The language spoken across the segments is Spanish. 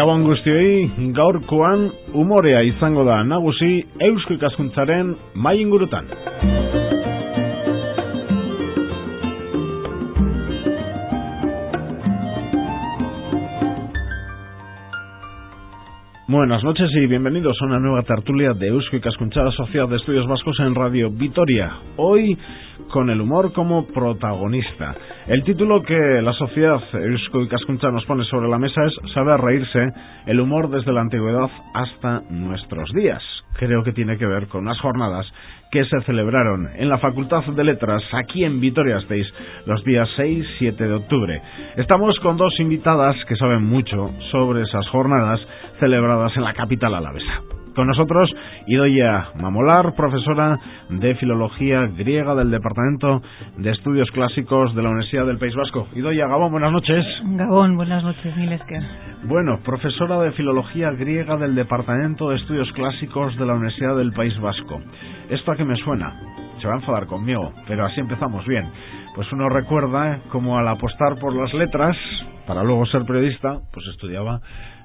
Gabon guztioi, gaurkoan umorea izango da nagusi Eusko Ikaskuntzaren mahai ingurutan. Buenas noches y bienvenidos a una nueva tertulia de Eusko Ikaskuntza, Sociedad de Estudios Vascos en Radio Vitoria. Hoy con el humor como protagonista. El título que la Sociedad Eusko Ikaskuntza nos pone sobre la mesa es Saber reírse, el humor desde la antigüedad hasta nuestros días. Creo que tiene que ver con unas jornadas que se celebraron en la Facultad de Letras aquí en Vitoria-Gasteiz los días 6 y 7 de octubre. Estamos con dos invitadas que saben mucho sobre esas jornadas celebradas en la capital alavesa. Con nosotros, Idoia Mamolar, profesora de Filología Griega del Departamento de Estudios Clásicos de la Universidad del País Vasco. Idoia, Gabón, buenas noches. Gabón, buenas noches, Milesker. Bueno, profesora de Filología Griega del Departamento de Estudios Clásicos de la Universidad del País Vasco. ¿Esto a qué me suena? Se va a enfadar conmigo, pero así empezamos bien. Pues uno recuerda cómo al apostar por las letras, para luego ser periodista, pues estudiaba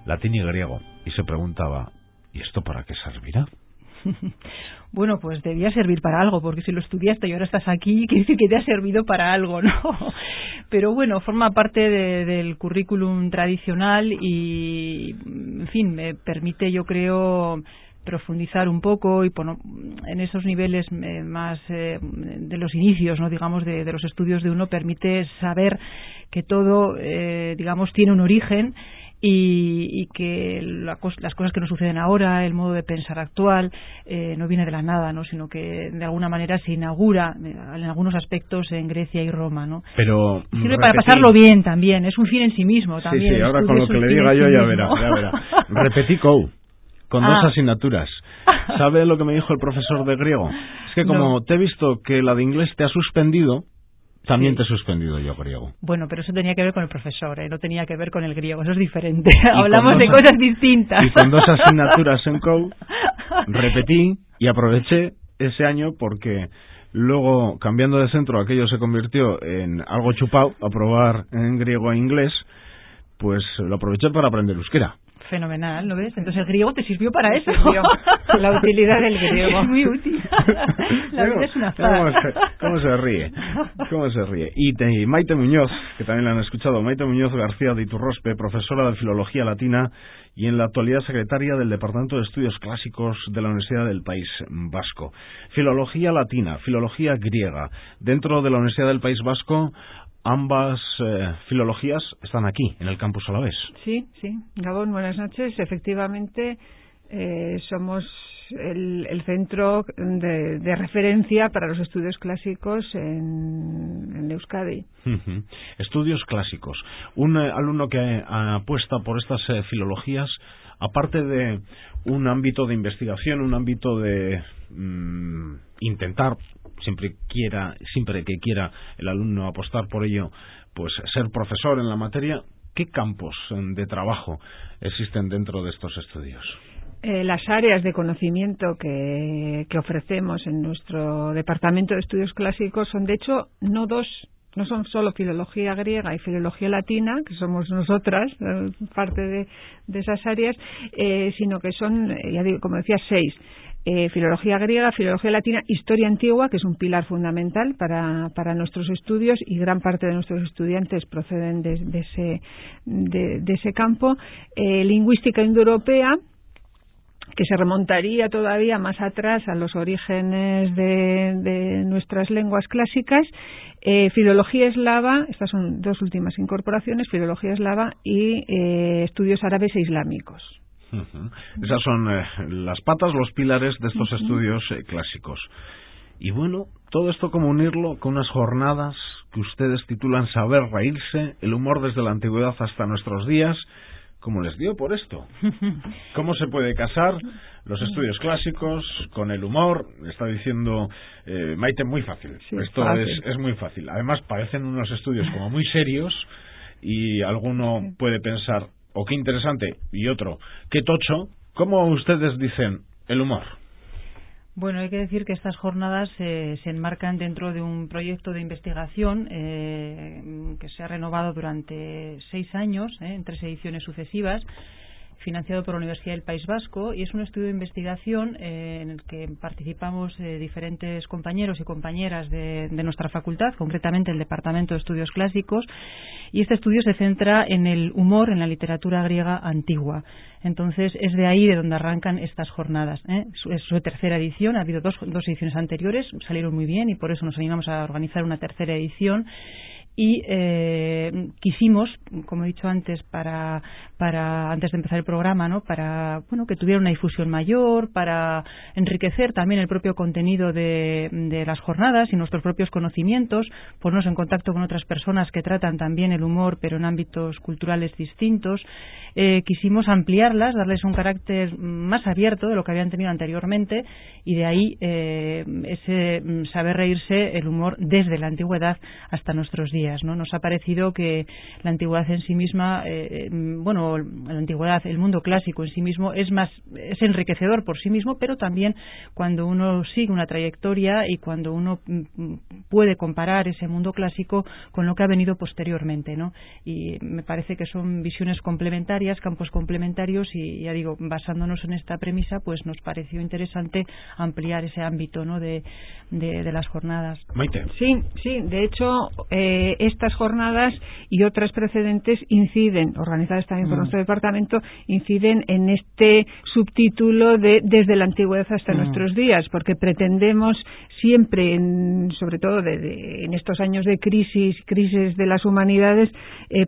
latín y griego y se preguntaba, ¿y esto para qué servirá? Bueno, pues debía servir para algo, porque si lo estudiaste y ahora estás aquí, quiere decir que te ha servido para algo, ¿no? Pero bueno, forma parte del currículum tradicional y, en fin, me permite, yo creo, profundizar un poco y en esos niveles más de los inicios, no digamos de los estudios de uno, permite saber que todo, digamos, tiene un origen y que las cosas que nos suceden ahora, el modo de pensar actual, no viene de la nada, ¿no? Sino que de alguna manera se inaugura en algunos aspectos en Grecia y Roma, ¿no? Pero sirve para pasarlo bien también, es un fin en sí mismo también. Sí, ahora con lo que le diga yo ya verá. Repetí con dos asignaturas. ¿Sabe lo que me dijo el profesor de griego? Es que como te he visto que la de inglés te ha suspendido, también te he suspendido yo griego. Bueno, pero eso tenía que ver con el profesor, no tenía que ver con el griego, eso es diferente. Hablamos de cosas distintas. Y con dos asignaturas en COU repetí y aproveché ese año porque luego, cambiando de centro, aquello se convirtió en algo chupado, aprobar en griego e inglés, pues lo aproveché para aprender euskera. Fenomenal, ¿no ves? Entonces el griego te sirvió para eso. La utilidad del griego. Es muy útil. La vida es una azar. ¿Cómo se ríe? ¿Cómo se ríe? Y Maite Muñoz, que también la han escuchado, Maite Muñoz García de Iturrospe, profesora de Filología Latina y en la actualidad secretaria del Departamento de Estudios Clásicos de la Universidad del País Vasco. Filología Latina, Filología Griega. Dentro de la Universidad del País Vasco, ambas filologías están aquí, en el campus alavés. Sí. Gabón, buenas noches. Efectivamente, somos el centro de referencia para los estudios clásicos en Euskadi. Estudios clásicos. Un alumno que apuesta por estas filologías, aparte de un ámbito de investigación, un ámbito de intentar, siempre que quiera el alumno apostar por ello, pues ser profesor en la materia, ¿qué campos de trabajo existen dentro de estos estudios? Las áreas de conocimiento que ofrecemos en nuestro Departamento de Estudios Clásicos son, de hecho, no son solo Filología Griega y Filología Latina, que somos nosotras, parte de esas áreas, sino que son, ya digo, como decía, 6. Filología Griega, Filología Latina, Historia Antigua, que es un pilar fundamental para nuestros estudios y gran parte de nuestros estudiantes proceden de ese campo. Lingüística indoeuropea, que se remontaría todavía más atrás a los orígenes de nuestras lenguas clásicas. Filología eslava, estas son dos últimas incorporaciones, Filología eslava y estudios árabes e islámicos. Esas son las patas, los pilares de estos estudios clásicos. Y bueno, todo esto como unirlo con unas jornadas que ustedes titulan Saber reírse, el humor desde la antigüedad hasta nuestros días. ¿Cómo les dio por esto? ¿Cómo se puede casar los estudios clásicos con el humor? Está diciendo Maite, muy fácil. Sí, esto fácil. Es muy fácil. Además, parecen unos estudios como muy serios y alguno puede pensar, o qué interesante, y otro, qué tocho. ¿Cómo ustedes dicen el humor? Bueno, hay que decir que estas jornadas se enmarcan dentro de un proyecto de investigación que se ha renovado durante 6 años, en 3 ediciones sucesivas, financiado por la Universidad del País Vasco, y es un estudio de investigación en el que participamos diferentes compañeros y compañeras de nuestra facultad, concretamente el Departamento de Estudios Clásicos, y este estudio se centra en el humor en la literatura griega antigua. Entonces, es de ahí de donde arrancan estas jornadas. Es su tercera edición, ha habido dos ediciones anteriores, salieron muy bien y por eso nos animamos a organizar una tercera edición. Y quisimos, como he dicho antes, para antes de empezar el programa, ¿no?, para que tuviera una difusión mayor, para enriquecer también el propio contenido de las jornadas y nuestros propios conocimientos, ponernos en contacto con otras personas que tratan también el humor, pero en ámbitos culturales distintos. Quisimos ampliarlas, darles un carácter más abierto de lo que habían tenido anteriormente, y de ahí ese saber reírse, el humor desde la antigüedad hasta nuestros días, ¿no? Nos ha parecido que la antigüedad en sí misma, la antigüedad, el mundo clásico en sí mismo es enriquecedor por sí mismo, pero también cuando uno sigue una trayectoria y cuando uno puede comparar ese mundo clásico con lo que ha venido posteriormente, ¿no? Y me parece que son visiones complementarias, campos complementarios, y ya digo, basándonos en esta premisa, pues nos pareció interesante ampliar ese ámbito, ¿no?, de las jornadas. Maite. Sí, de hecho, estas jornadas y otras precedentes inciden, organizadas también por nuestro departamento, inciden en este subtítulo de desde la antigüedad hasta nuestros días, porque pretendemos siempre, sobre todo en estos años de crisis de las humanidades,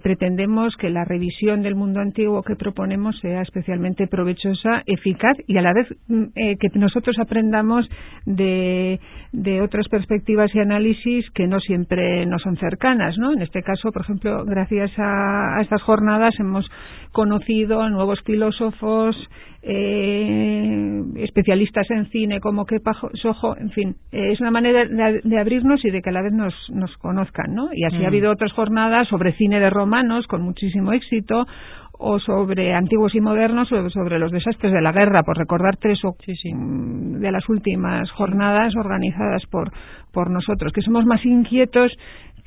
pretendemos que la revisión del mundo antiguo que proponemos sea especialmente provechosa, eficaz, y a la vez que nosotros aprendamos de otras perspectivas y análisis que no siempre nos son cercanas, ¿no? En este caso, por ejemplo, gracias a estas jornadas hemos conocido nuevos filósofos, especialistas en cine como Kepa Sojo, en fin, es una manera de abrirnos y de que a la vez nos conozcan, ¿no? Y así ha habido otras jornadas sobre cine de romanos con muchísimo éxito, o sobre antiguos y modernos, o sobre los desastres de la guerra, por recordar tres de las últimas jornadas organizadas por nosotros, que somos más inquietos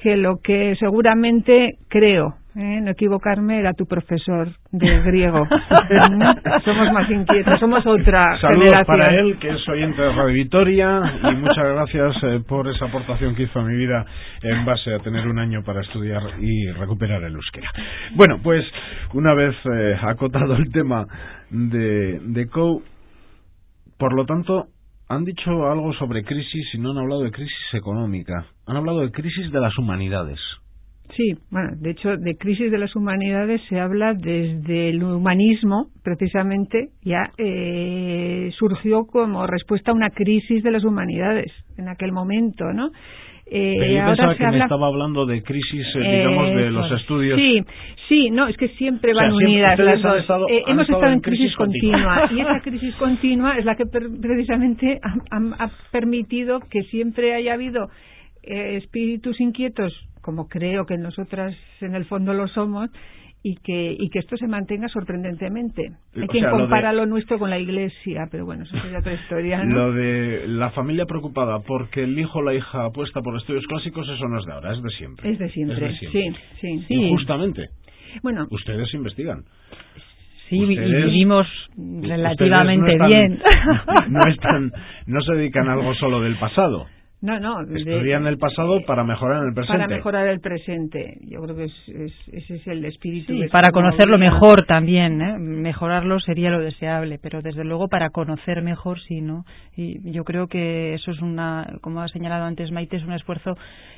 que lo que seguramente, creo, no equivocarme, era tu profesor de griego. Somos más inquietos, somos otra Saludos generación. para él, que es oyente de Radio Vitoria, y muchas gracias por esa aportación que hizo a mi vida en base a tener un año para estudiar y recuperar el euskera. Bueno, pues una vez acotado el tema de COU, por lo tanto, han dicho algo sobre crisis y no han hablado de crisis económica, han hablado de crisis de las humanidades. Sí, bueno, de hecho, de crisis de las humanidades se habla desde el humanismo, precisamente, ya surgió como respuesta a una crisis de las humanidades en aquel momento, ¿no? Pero yo pensaba que me estaba hablando de crisis, digamos, de los estudios. Sí, no, es que siempre van unidas las dos. Hemos estado en crisis continua y esa crisis continua es la que precisamente ha permitido que siempre haya habido espíritus inquietos, como creo que nosotras en el fondo lo somos, y que esto se mantenga sorprendentemente. Hay quien compara lo nuestro con la Iglesia, pero bueno, eso sería otra historia, ¿no? Lo de la familia preocupada porque el hijo o la hija apuesta por estudios clásicos, eso no es de ahora, es de siempre. Es de siempre. Sí. Injustamente. Bueno, ustedes investigan. Sí, y vivimos relativamente bien. No se dedican a algo solo del pasado. No. Estudian el pasado para mejorar en el presente. Para mejorar el presente. Yo creo que ese es el espíritu. Sí, para conocerlo mejor también, ¿eh? Mejorarlo sería lo deseable, pero desde luego para conocer mejor sí, ¿no? Y yo creo que eso es como ha señalado antes Maite, es un esfuerzo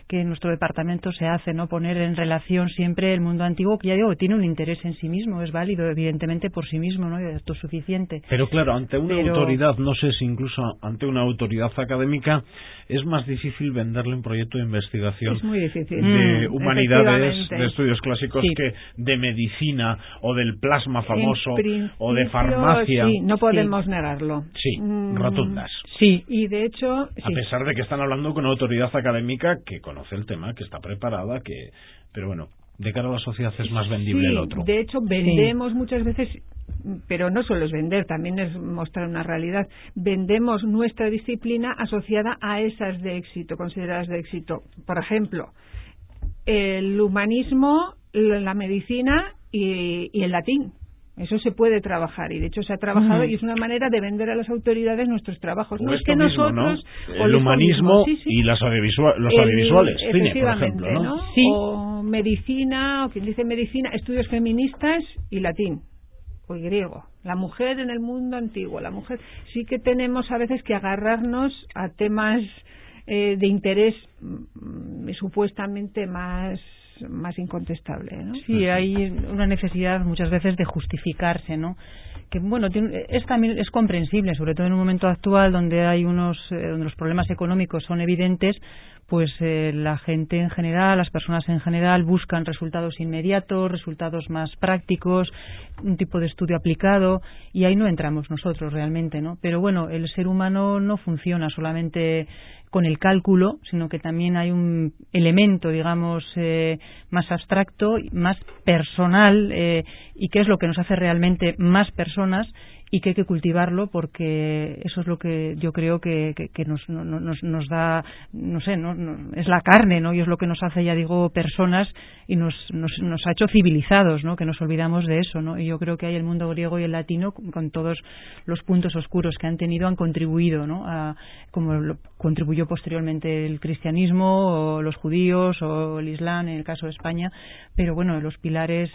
que en nuestro departamento se hace, ¿no? Poner en relación siempre el mundo antiguo, que ya digo, tiene un interés en sí mismo, es válido evidentemente por sí mismo, ¿no? Y esto es suficiente. Pero claro, ante una autoridad, no sé si incluso ante una autoridad académica, es más difícil venderle un proyecto de investigación. Es muy difícil. De humanidades, de estudios clásicos, que de medicina o del plasma famoso o de farmacia. Sí, no podemos negarlo. Sí, rotundas. Sí, y de hecho... A pesar de que están hablando con una autoridad académica que conoce el tema, que está preparada, pero bueno, de cara a la sociedad es más vendible el otro. De hecho, vendemos muchas veces, pero no solo es vender, también es mostrar una realidad. Vendemos nuestra disciplina asociada a esas de éxito, consideradas de éxito. Por ejemplo, el humanismo, la medicina y el latín. Eso se puede trabajar y de hecho se ha trabajado y es una manera de vender a las autoridades nuestros trabajos. No es que nosotros, ¿no? El humanismo y los audiovisuales, cine, por ejemplo, ¿no? Sí. O medicina, o quien dice medicina, estudios feministas y latín o griego. La mujer en el mundo antiguo, la mujer. Sí que tenemos a veces que agarrarnos a temas de interés supuestamente más incontestable, ¿no? Sí, hay una necesidad muchas veces de justificarse, ¿no? Que bueno, también es comprensible, sobre todo en un momento actual donde hay donde los problemas económicos son evidentes, pues la gente en general, las personas en general buscan resultados inmediatos, resultados más prácticos, un tipo de estudio aplicado, y ahí no entramos nosotros realmente, ¿no? Pero bueno, el ser humano no funciona solamente con el cálculo, sino que también hay un elemento, digamos, más abstracto, más personal, y que es lo que nos hace realmente más personas, y que hay que cultivarlo porque eso es lo que yo creo que nos da, no sé, es la carne, ¿no? Y es lo que nos hace, ya digo, personas y nos ha hecho civilizados, ¿no? Que nos olvidamos de eso, ¿no? Y yo creo que ahí el mundo griego y el latino, con todos los puntos oscuros que han tenido, han contribuido, ¿no? Como contribuyó posteriormente el cristianismo o los judíos o el islam en el caso de España, pero bueno, los pilares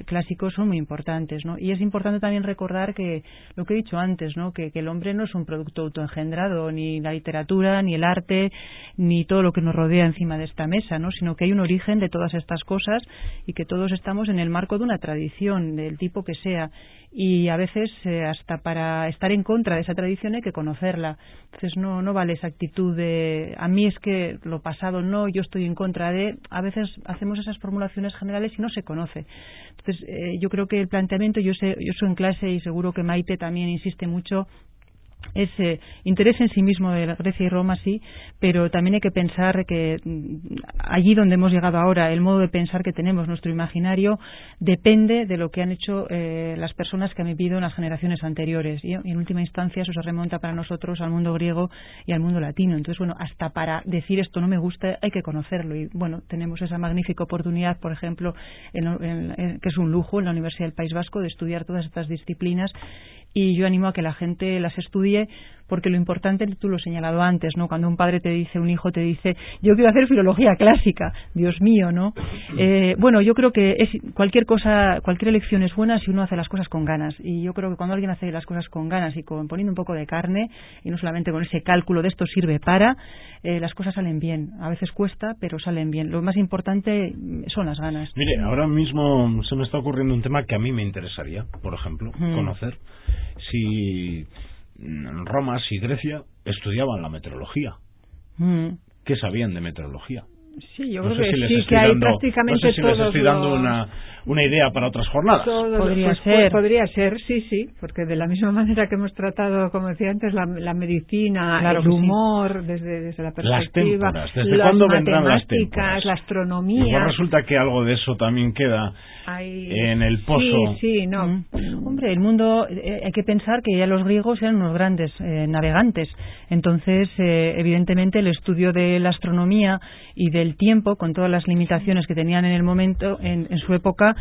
clásicos son muy importantes, ¿no? Y es importante también recordar que lo que he dicho antes, ¿no? Que el hombre no es un producto autoengendrado, ni la literatura, ni el arte, ni todo lo que nos rodea encima de esta mesa, ¿no? Sino que hay un origen de todas estas cosas y que todos estamos en el marco de una tradición, del tipo que sea. Y a veces hasta para estar en contra de esa tradición hay que conocerla. Entonces no vale esa actitud de a mí es que lo pasado no, yo estoy en contra de. A veces hacemos esas formulaciones generales y no se conoce. Entonces yo creo que el planteamiento, yo soy en clase y seguro que Maite también insiste mucho, es interés en sí mismo de Grecia y Roma, sí, pero también hay que pensar que allí donde hemos llegado ahora, el modo de pensar que tenemos, nuestro imaginario, depende de lo que han hecho las personas que han vivido en las generaciones anteriores, y en última instancia eso se remonta para nosotros al mundo griego y al mundo latino. Entonces, bueno, hasta para decir esto no me gusta hay que conocerlo, y bueno, tenemos esa magnífica oportunidad, por ejemplo, que es un lujo en la Universidad del País Vasco, de estudiar todas estas disciplinas, y yo animo a que la gente las estudie, porque lo importante, tú lo has señalado antes, ¿no? Cuando un padre te dice, un hijo te dice, yo quiero hacer filología clásica, Dios mío, ¿no? Bueno, yo creo que cualquier elección es buena si uno hace las cosas con ganas, y yo creo que cuando alguien hace las cosas con ganas y poniendo un poco de carne, y no solamente con ese cálculo de esto sirve para, las cosas salen bien. A veces cuesta, pero salen bien. Lo más importante son las ganas. Mire, ahora mismo se me está ocurriendo un tema que a mí me interesaría, por ejemplo, conocer. Si Roma, si Grecia estudiaban la meteorología, ¿qué sabían de meteorología? Sí, yo creo que sí, que hay prácticamente no sé si les estoy dando una idea para otras jornadas. Podría ser, sí, porque de la misma manera que hemos tratado, como decía antes, la medicina, claro, el humor, desde la perspectiva, las témporas, ¿desde cuándo vendrán las témporas? La astronomía. Igual resulta que algo de eso también queda en el pozo. Sí, no. Hombre, el mundo, hay que pensar que ya los griegos eran unos grandes navegantes. Entonces, evidentemente, el estudio de la astronomía y del tiempo, con todas las limitaciones que tenían en el momento, en su época,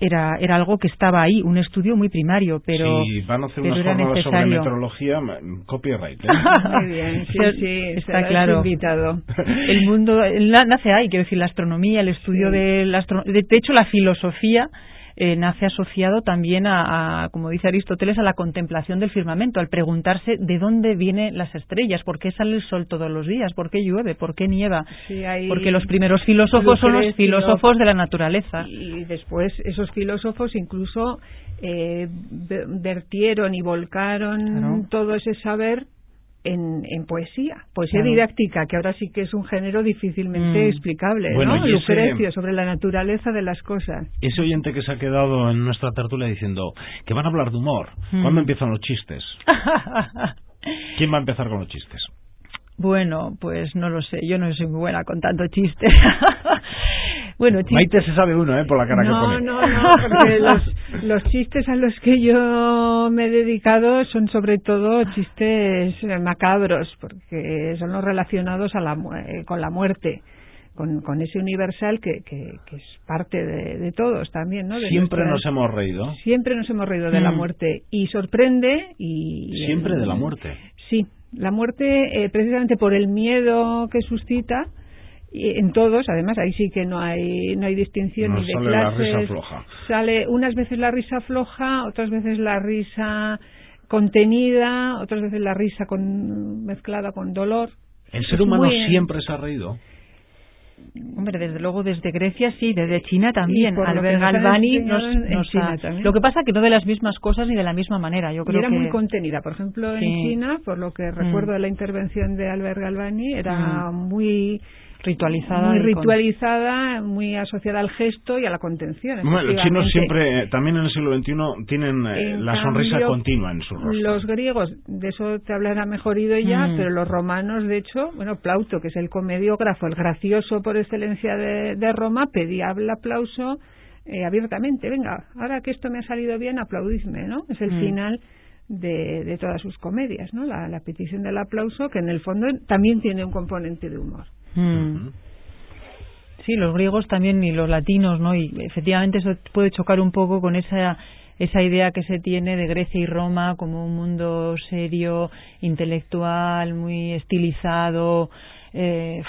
era algo que estaba ahí, un estudio muy primario, pero si van a hacer unas jornadas sobre meteorología, copyright, Muy bien, sí, está claro. Invitado. El mundo nace ahí, quiero decir, la astronomía, el estudio de hecho, la filosofía nace asociado también a, como dice Aristóteles, a la contemplación del firmamento, al preguntarse de dónde vienen las estrellas, por qué sale el sol todos los días, por qué llueve, por qué nieva, porque los primeros filósofos son los filósofos de la naturaleza. Y después esos filósofos incluso vertieron y volcaron todo ese saber en poesía didáctica, que ahora sí que es un género difícilmente explicable, bueno, ¿no? Lucrecio, sobre la naturaleza de las cosas. Ese oyente que se ha quedado en nuestra tertulia diciendo que van a hablar de humor, ¿cuándo empiezan los chistes? ¿Quién va a empezar con los chistes? Bueno, pues no lo sé, yo no soy muy buena contando chistes. Bueno, Maite se sabe uno, por la cara que pone. No, porque los chistes a los que yo me he dedicado son sobre todo chistes macabros, porque son los relacionados con la muerte. con ese universal que es parte de todos también, ¿no? Siempre nos hemos reído. Siempre nos hemos reído de la muerte, y sorprende Siempre de la muerte. Sí, la muerte precisamente por el miedo que suscita, en todos, además, ahí sí que no hay distinción ni de clases. La risa floja. Sale unas veces la risa floja, otras veces la risa contenida, otras veces la risa mezclada con dolor. ¿El ser humano siempre se ha reído? Hombre, desde luego desde Grecia sí, desde China también. Albert Galvani lo que pasa que no de las mismas cosas ni de la misma manera. Yo creo era que muy contenida. Por ejemplo, en China, por lo que recuerdo de la intervención de Albert Galvani, era muy ritualizada, muy asociada al gesto y a la contención. Bueno, los chinos siempre, también en el siglo XXI, tienen la sonrisa continua en su rostro. Los griegos, de eso te hablará mejor ya, pero los romanos, de hecho, Plauto, que es el comediógrafo, el gracioso por excelencia de Roma, pedía el aplauso abiertamente. Venga, ahora que esto me ha salido bien, aplaudidme, ¿no? Es el final de todas sus comedias, ¿no? La petición del aplauso, que en el fondo también tiene un componente de humor. Sí, los griegos también y los latinos, ¿no? Y efectivamente eso puede chocar un poco con esa idea que se tiene de Grecia y Roma como un mundo serio, intelectual, muy estilizado,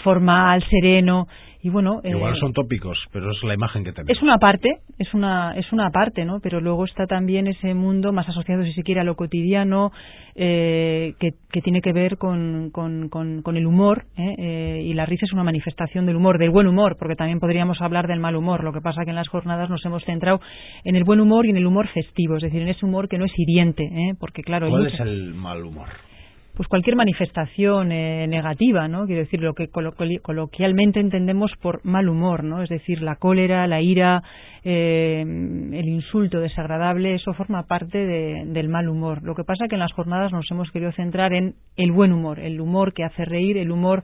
formal, sereno. Y bueno, igual son tópicos, pero es la imagen que tenemos. Es una parte, ¿no? Pero luego está también ese mundo más asociado, si se quiere, a lo cotidiano, que tiene que ver con el humor, y la risa es una manifestación del humor, del buen humor, porque también podríamos hablar del mal humor. Lo que pasa que en las jornadas nos hemos centrado en el buen humor y en el humor festivo, es decir, en ese humor que no es hiriente, porque claro. ¿Cuál es el mal humor? Pues cualquier manifestación negativa, ¿no? Quiero decir, lo que coloquialmente entendemos por mal humor, ¿no? Es decir, la cólera, la ira, el insulto desagradable, eso forma parte del mal humor. Lo que pasa es que en las jornadas nos hemos querido centrar en el buen humor, el humor que hace reír, el humor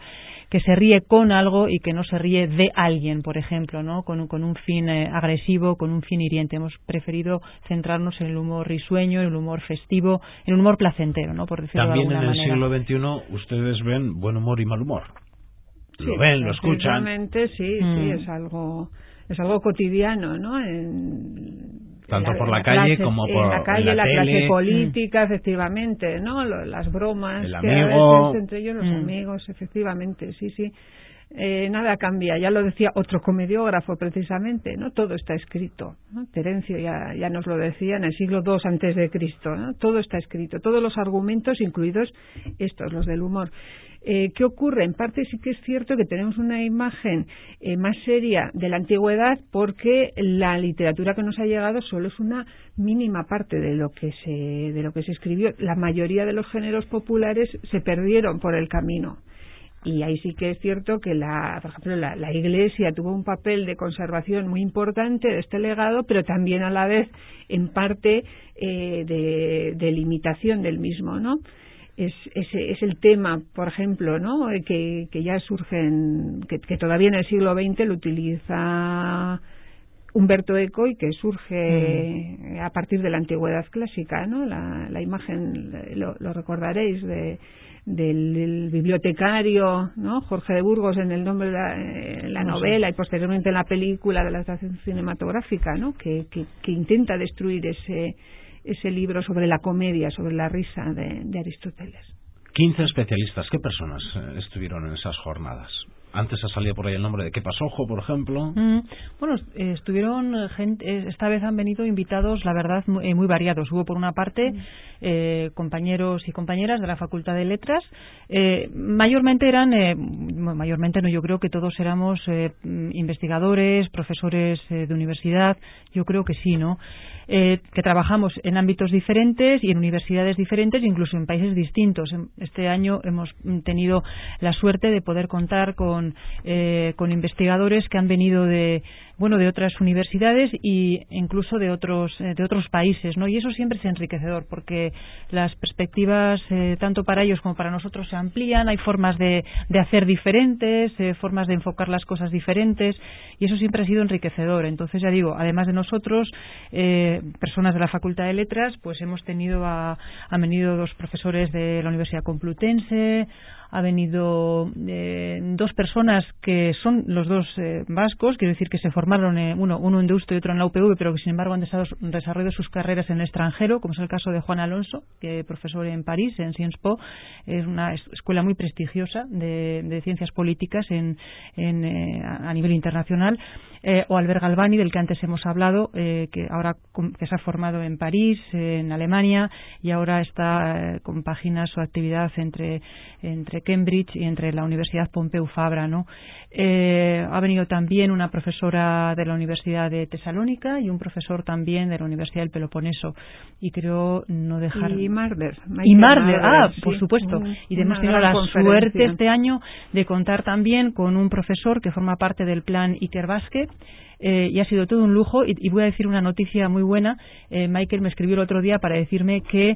que se ríe con algo y que no se ríe de alguien, por ejemplo, ¿no? Con un fin agresivo, con un fin hiriente. Hemos preferido centrarnos en el humor risueño, en el humor festivo, en el humor placentero, ¿no? Por decirlo de alguna manera. También en el siglo XXI ustedes ven buen humor y mal humor. Lo ven, lo escuchan. Sí, es algo cotidiano, ¿no? Tanto por la calle como por la calle, la tele. Clase política, efectivamente, ¿no? Las bromas el que amigo. a veces entre ellos, los amigos, efectivamente, sí. Nada cambia, ya lo decía otro comediógrafo precisamente, ¿no? Todo está escrito, ¿no? Terencio ya nos lo decía en el siglo II antes de Cristo, ¿no? Todo está escrito, todos los argumentos, incluidos estos, los del humor. ¿Qué ocurre? En parte sí que es cierto que tenemos una imagen más seria de la antigüedad, porque la literatura que nos ha llegado solo es una mínima parte de lo que se escribió. La mayoría de los géneros populares se perdieron por el camino. Y ahí sí que es cierto que, por ejemplo, la Iglesia tuvo un papel de conservación muy importante de este legado, pero también a la vez, en parte, de limitación del mismo, ¿no? Es el tema, por ejemplo, ¿no? Que ya surgen, que todavía en el siglo XX lo utiliza Umberto Eco y que surge a partir de la antigüedad clásica, ¿no? La imagen, lo recordaréis, del bibliotecario, ¿no? Jorge de Burgos, en El nombre de la novela, y posteriormente en la película de la adaptación cinematográfica, ¿no? Que intenta destruir ese libro sobre la comedia, sobre la risa de Aristóteles. 15 especialistas. ¿Qué personas estuvieron en esas jornadas? Antes ha salido por ahí el nombre de ¿Qué pasó, Ojo, por ejemplo? Bueno, estuvieron gente, esta vez han venido invitados, la verdad, muy variados. Hubo, por una parte, compañeros y compañeras de la Facultad de Letras. Mayormente mayormente no, yo creo que todos éramos investigadores, profesores de universidad, yo creo que sí, ¿no? Que trabajamos en ámbitos diferentes y en universidades diferentes, incluso en países distintos. Este año hemos tenido la suerte de poder contar con investigadores que han venido de bueno, de otras universidades e incluso de otros países, ¿no? Y eso siempre es enriquecedor porque las perspectivas tanto para ellos como para nosotros se amplían, hay formas de hacer diferentes, formas de enfocar las cosas diferentes, y eso siempre ha sido enriquecedor. Entonces, ya digo, además de nosotros, personas de la Facultad de Letras, pues hemos tenido han venido 2 profesores de la Universidad Complutense, ha venido 2 personas que son los 2 vascos, quiero decir que se formaron uno en Deusto y otro en la UPV, pero que sin embargo han desarrollado sus carreras en el extranjero, como es el caso de Juan Alonso, que es profesor en París, en Sciences Po, es una escuela muy prestigiosa de ciencias políticas a nivel internacional, o Albert Galvani, del que antes hemos hablado, que se ha formado en París, en Alemania, y ahora compagina su actividad entre Cambridge y entre la Universidad Pompeu Fabra, ¿no? Ha venido también una profesora de la Universidad de Tesalónica y un profesor también de la Universidad del Peloponeso, y creo no dejar... Y Marder, por supuesto. Y hemos tenido la suerte este año de contar también con un profesor que forma parte del plan Iker Basque, y ha sido todo un lujo, y voy a decir una noticia muy buena. Michael me escribió el otro día para decirme que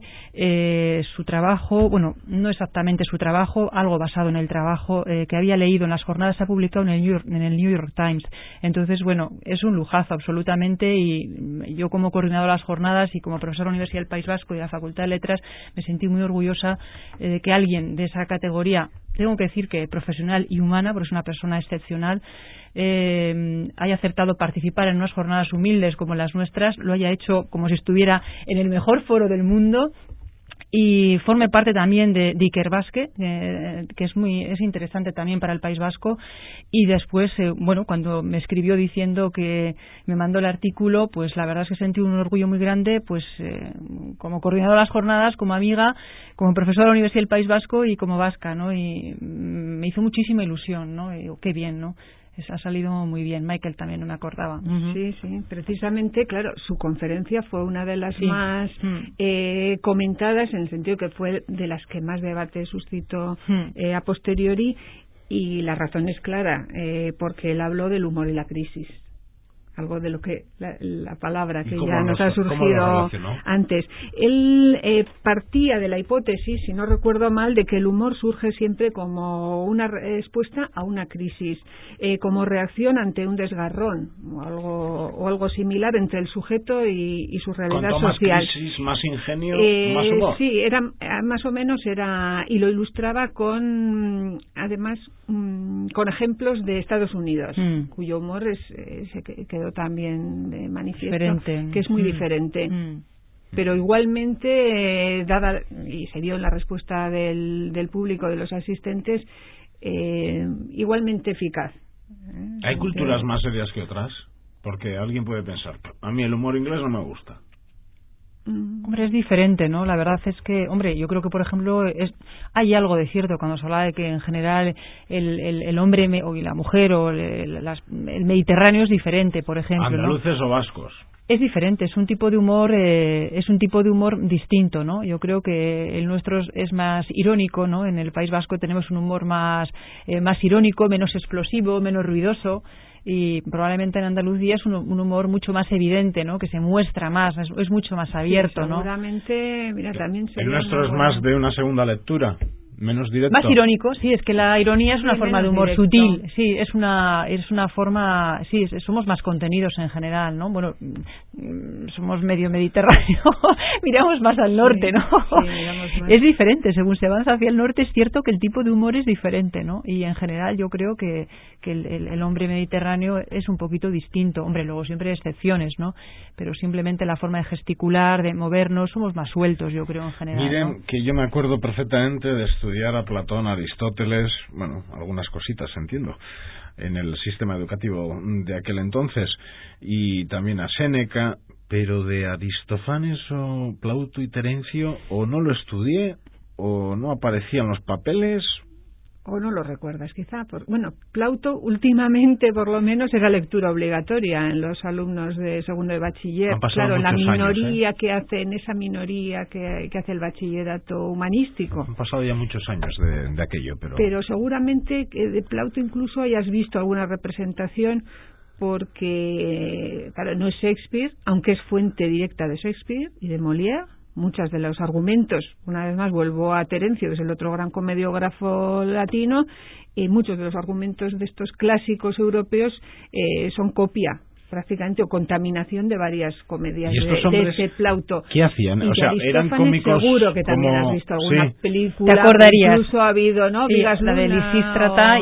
su trabajo, bueno, no exactamente su trabajo, algo basado en el trabajo que había leído en las jornadas, se ha publicado en el New York Times. Entonces, bueno, es un lujazo absolutamente, y yo como coordinadora de las jornadas y como profesora de la Universidad del País Vasco y de la Facultad de Letras me sentí muy orgullosa de que alguien de esa categoría, tengo que decir que profesional y humana, porque es una persona excepcional, haya acertado participar en unas jornadas humildes como las nuestras, lo haya hecho como si estuviera en el mejor foro del mundo, y forme parte también de Iker Basque, que es interesante también para el País Vasco. Y después, bueno, cuando me escribió diciendo que me mandó el artículo, pues la verdad es que sentí un orgullo muy grande, pues como coordinadora de las jornadas, como amiga, como profesora de la Universidad del País Vasco y como vasca, ¿no? Y me hizo muchísima ilusión, ¿no? Y digo, qué bien, ¿no? Ha salido muy bien. Michael también, no me acordaba. Sí, precisamente, claro, su conferencia fue una de las más comentadas, en el sentido que fue de las que más debate suscitó a posteriori, y la razón es clara, porque él habló del humor y la crisis. Algo de lo que la palabra que ya nos ha surgido antes. Él partía de la hipótesis, si no recuerdo mal, de que el humor surge siempre como una respuesta a una crisis, como reacción ante un desgarrón o algo similar entre el sujeto y su realidad social. Más crisis, más ingenio, más humor. Sí, más o menos y lo ilustraba además con ejemplos de Estados Unidos, cuyo humor se quedó también de manifiesto diferente. Que es muy diferente, pero igualmente dada, y se vio en la respuesta del público, de los asistentes, igualmente eficaz. ¿Hay culturas más serias que otras? Porque alguien puede pensar, a mí el humor inglés no me gusta. Hombre, es diferente, ¿no? La verdad es que, hombre, yo creo que, por ejemplo, hay algo de cierto cuando se habla de que en general el hombre o la mujer o el Mediterráneo es diferente, por ejemplo. ¿Andaluces, ¿no? O vascos? Es diferente, es un tipo de humor distinto, ¿no? Yo creo que el nuestro es más irónico, ¿no? En el País Vasco tenemos un humor más irónico, menos explosivo, menos ruidoso. Y probablemente en Andalucía es un humor mucho más evidente, ¿no? Que se muestra más, es mucho más abierto, sí, seguramente, ¿no? Mira, también el nuestro es más de una segunda lectura, menos directo. Más irónico, sí, es que la ironía es una forma de humor directo. sutil, sí, es una forma, sí, somos más contenidos en general, ¿no? Bueno, somos medio mediterráneo, miramos más al norte, ¿no? Sí, miramos más. Es diferente, según se avanza hacia el norte es cierto que el tipo de humor es diferente, ¿no? Y en general yo creo que el hombre mediterráneo es un poquito distinto, hombre, luego siempre hay excepciones, ¿no? Pero simplemente la forma de gesticular, de movernos, somos más sueltos, yo creo, en general. Miren, ¿no? Que yo me acuerdo perfectamente de estudiar a Platón, Aristóteles, bueno, algunas cositas entiendo, en el sistema educativo de aquel entonces, y también a Séneca, pero de Aristófanes o Plauto y Terencio o no lo estudié o no aparecían los papeles. O no lo recuerdas, quizá. Bueno, Plauto últimamente, por lo menos, era lectura obligatoria en los alumnos de segundo de bachiller. Claro, en la minoría años, que hace, en esa minoría que hace el bachillerato humanístico. Han pasado ya muchos años de aquello, pero... Pero seguramente que de Plauto incluso hayas visto alguna representación porque, claro, no es Shakespeare, aunque es fuente directa de Shakespeare y de Molière. Muchos de los argumentos, una vez más vuelvo a Terencio, que es el otro gran comediógrafo latino, y muchos de los argumentos de estos clásicos europeos son copia prácticamente o contaminación de varias comedias de ese Plauto. ¿Qué hacían? O sea, eran cómicos. Seguro que también has visto alguna película. ¿Te acordarías? Incluso ha habido, ¿no? Sí, la de Lisístrata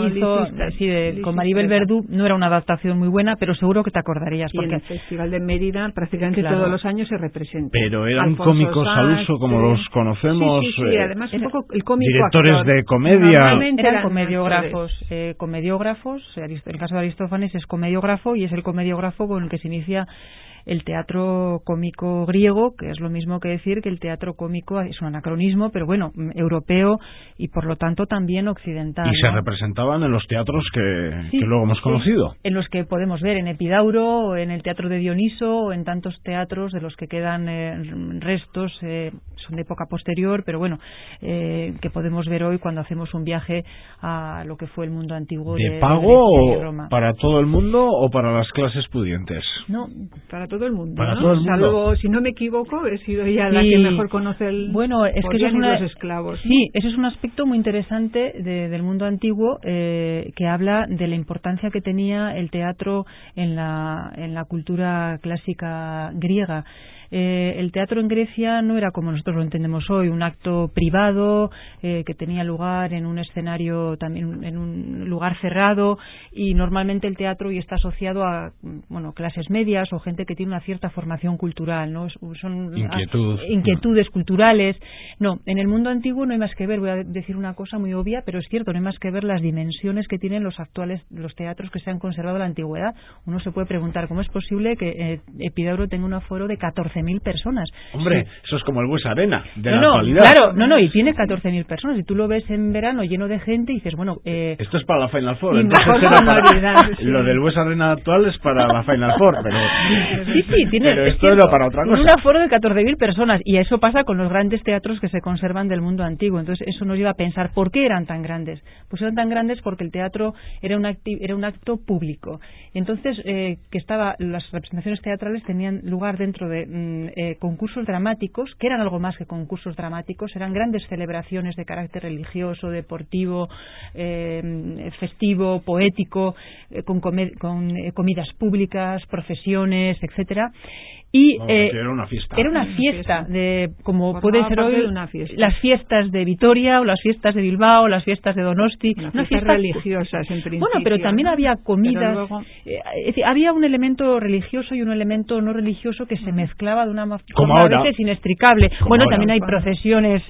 con Maribel Verdú, no era una adaptación muy buena, pero seguro que te acordarías. Y porque en el Festival de Mérida prácticamente todos los años se representa. Pero eran Alfonso cómicos Sanz, al uso como los conocemos. Sí, además un poco el cómico directores actor. de comedia. Eran comediógrafos. En el caso de Aristófanes es comediógrafo y es el comediógrafo con el que se inicia el teatro cómico griego, que es lo mismo que decir que el teatro cómico es un anacronismo, pero bueno, europeo y por lo tanto también occidental. Y se representaban en los teatros que luego hemos conocido. En los que podemos ver en Epidauro, o en el teatro de Dioniso, o en tantos teatros de los que quedan restos, son de época posterior, pero bueno, que podemos ver hoy cuando hacemos un viaje a lo que fue el mundo antiguo de pago para todo el mundo o para las clases pudientes. No, para todo el mundo. Para todo el mundo. Salvo, si no me equivoco, he sido ya la que mejor conoce bueno, es que los esclavos. Sí, eso es un aspecto muy interesante del mundo antiguo que habla de la importancia que tenía el teatro en la cultura clásica griega. El teatro en Grecia no era como nosotros lo entendemos hoy, un acto privado que tenía lugar en un escenario, también en un lugar cerrado, y normalmente el teatro hoy está asociado a clases medias o gente que tiene una cierta formación cultural, ¿no? Son inquietudes culturales. No, en el mundo antiguo no hay más que ver, voy a decir una cosa muy obvia, pero es cierto, no hay más que ver las dimensiones que tienen los teatros que se han conservado en la antigüedad. Uno se puede preguntar cómo es posible que Epidauro tenga un aforo de 14.000 personas. Hombre, eso es como el Buesa Arena de la actualidad. Claro, y tiene 14.000 personas, y tú lo ves en verano lleno de gente y dices, bueno... esto es para la Final Four, entonces lo del Buesa Arena actual es para la Final Four, pero... pero esto era para otra cosa. Un aforo de 14.000 personas, y eso pasa con los grandes teatros que se conservan del mundo antiguo. Entonces eso nos lleva a pensar, ¿por qué eran tan grandes? Pues eran tan grandes porque el teatro era un acto público. Entonces, las representaciones teatrales tenían lugar dentro de concursos dramáticos, que eran algo más que concursos dramáticos, eran grandes celebraciones de carácter religioso, deportivo, festivo, poético, con comidas públicas, procesiones, etcétera. Y era una fiesta. Era una fiesta, como puede ser hoy las fiestas de Vitoria, o las fiestas de Bilbao, o las fiestas de Donosti. Unas fiestas religiosas, en principio. Bueno, pero también había comidas. Luego... es decir, había un elemento religioso y un elemento no religioso que se mezclaba de una forma a veces inextricable. Bueno, también hay procesiones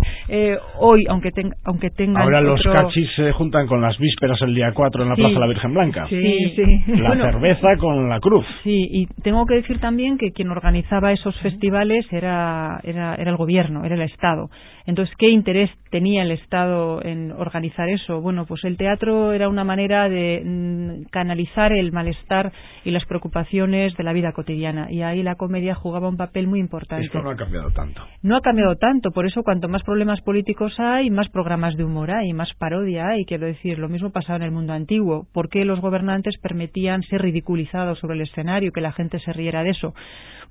hoy, aunque tengan... Ahora los cachis se juntan con las vísperas el día 4 en la Plaza de la Virgen Blanca. Sí. La cerveza con la cruz. Sí, y tengo que decir también que quien organizaba esos festivales era el gobierno, era el Estado. Entonces, ¿qué interés tenía el Estado en organizar eso? Bueno, pues el teatro era una manera de canalizar el malestar y las preocupaciones de la vida cotidiana, y ahí la comedia jugaba un papel muy importante. Esto no ha cambiado tanto. No ha cambiado tanto, por eso cuanto más problemas políticos hay, más programas de humor hay, más parodia hay. Quiero decir, lo mismo pasaba en el mundo antiguo. ¿Por qué los gobernantes permitían ser ridiculizados sobre el escenario, que la gente se riera de eso?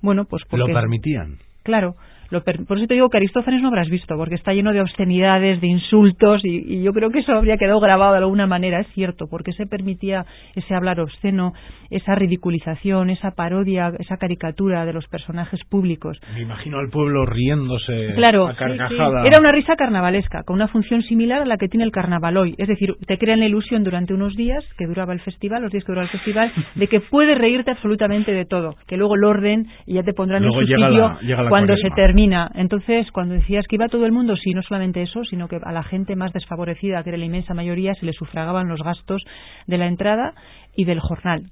Bueno, pues porque... Lo permitían. Claro. Por eso te digo que Aristófanes no habrás visto, porque está lleno de obscenidades, de insultos, y yo creo que eso habría quedado grabado de alguna manera. Es cierto, porque se permitía ese hablar obsceno, esa ridiculización, esa parodia, esa caricatura de los personajes públicos. Me imagino al pueblo riéndose a carcajada. Sí. Era una risa carnavalesca, con una función similar a la que tiene el carnaval hoy. Es decir, te crean la ilusión durante unos días, que duraba el festival, los días que duraba el festival, de que puedes reírte absolutamente de todo, que luego lo orden y ya te pondrán luego en su sitio cuando se termina. Entonces, cuando decías que iba todo el mundo, sí, no solamente eso, sino que a la gente más desfavorecida, que era la inmensa mayoría, se le sufragaban los gastos de la entrada y del jornal.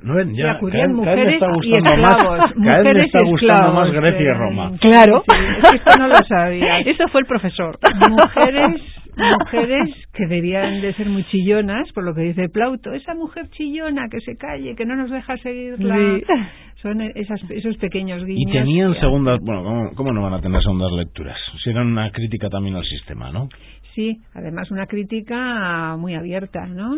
No ven, ya acudían mujeres y esclavos. Cada vez me está gustando más Grecia y Roma. Claro. Sí, esto no lo sabía. Eso fue el profesor. Mujeres que debían de ser muy chillonas, por lo que dice Plauto. Esa mujer chillona que se calle, que no nos deja seguirla. Sí. Son esos pequeños guiños. Y tenían segundas... Bueno, ¿cómo no van a tener segundas lecturas? Si eran una crítica también al sistema, ¿no? sí, además una crítica muy abierta, ¿no?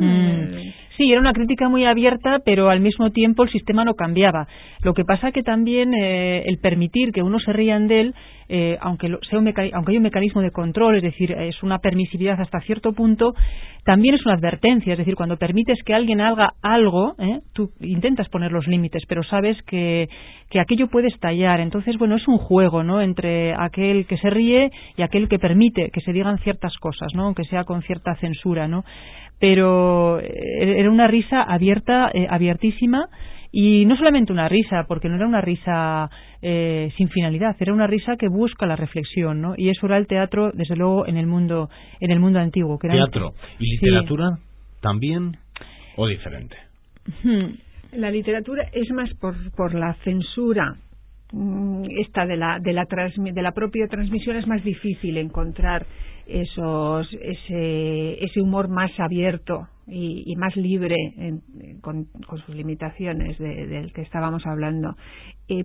Sí, era una crítica muy abierta, pero al mismo tiempo el sistema no cambiaba. Lo que pasa que también el permitir que uno se rían de él, aunque hay un mecanismo de control, es decir, es una permisividad hasta cierto punto, también es una advertencia. Es decir, cuando permites que alguien haga algo, tú intentas poner los límites, pero sabes que aquello puede estallar. Entonces, bueno, es un juego, ¿no?, entre aquel que se ríe y aquel que permite que se digan ciertas cosas, ¿no?, aunque sea con cierta censura, ¿no? Pero era una risa abierta, abiertísima, y no solamente una risa, porque no era una risa sin finalidad, era una risa que busca la reflexión, ¿no? Y eso era el teatro, desde luego, en el mundo antiguo. Que era ¿Teatro y literatura también o diferente? La literatura es más por la censura. Esta de la propia transmisión es más difícil encontrar ese humor más abierto y más libre con sus limitaciones del que estábamos hablando.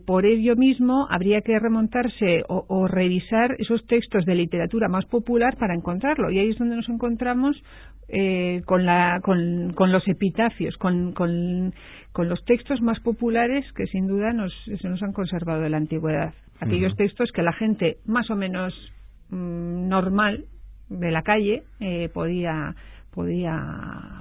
Por ello mismo habría que remontarse o revisar esos textos de literatura más popular para encontrarlo, y ahí es donde nos encontramos con los epitafios, con los textos más populares que sin duda se nos han conservado de la antigüedad. Aquellos textos que la gente más o menos normal de la calle podía.